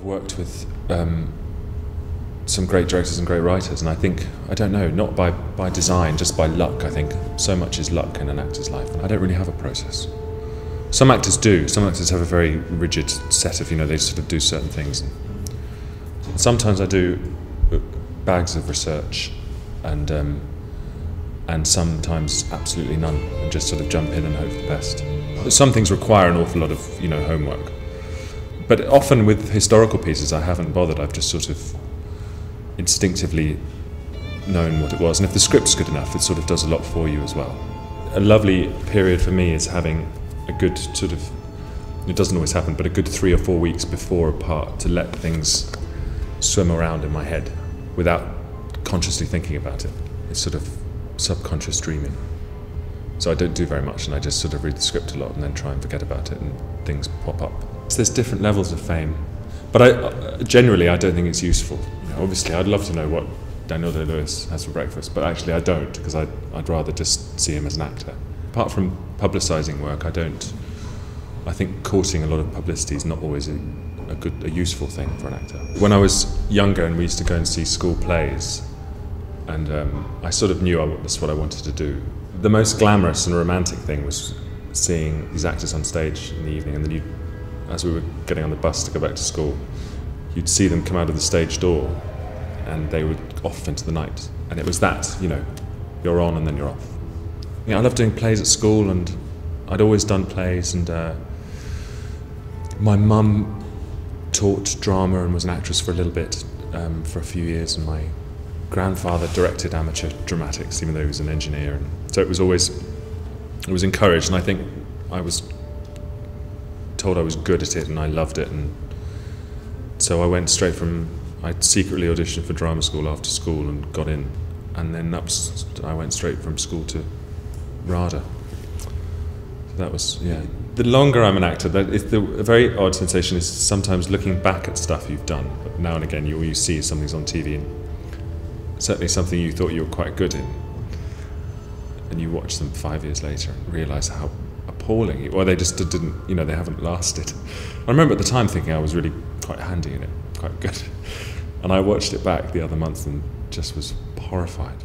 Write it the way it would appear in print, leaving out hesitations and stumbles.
I've worked with some great directors and great writers, and I think, I don't know, not by design, just by luck. I think so much is luck in an actor's life, and I don't really have a process. Some actors do. Some actors have a very rigid set of, they sort of do certain things. And sometimes I do bags of research, and sometimes absolutely none, and just sort of jump in and hope for the best. But some things require an awful lot of, homework. But often with historical pieces, I haven't bothered. I've just sort of instinctively known what it was. And if the script's good enough, it sort of does a lot for you as well. A lovely period for me is having a good sort of, it doesn't always happen, but a good 3 or 4 weeks before a part to let things swim around in my head without consciously thinking about it. It's sort of subconscious dreaming. So I don't do very much, and I just sort of read the script a lot and then try and forget about it, and things pop up. So there's different levels of fame, but generally I don't think it's useful. Obviously I'd love to know what Daniel Day-Lewis has for breakfast, but actually I don't, because I'd rather just see him as an actor. Apart from publicising work, I think courting a lot of publicity is not always a useful thing for an actor. When I was younger and we used to go and see school plays, and I sort of knew that's what I wanted to do. The most glamorous and romantic thing was seeing these actors on stage in the evening, and then as we were getting on the bus to go back to school, you'd see them come out of the stage door and they would off into the night. And it was that, you're on and then you're off. I love doing plays at school, and I'd always done plays, and my mum taught drama and was an actress for a little bit, for a few years, and my grandfather directed amateur dramatics, even though he was an engineer. And so it was encouraged, and I think I was told I was good at it and I loved it, and so I'd secretly auditioned for drama school after school and got in, and then I went straight from school to RADA. That was, The longer I'm an actor, a very odd sensation is sometimes looking back at stuff you've done. But now and again you see something's on TV, and certainly something you thought you were quite good in, and you watch them 5 years later and realise how appalling, or they just didn't, they haven't lasted. I remember at the time thinking I was really quite handy in it, quite good. And I watched it back the other month and just was horrified.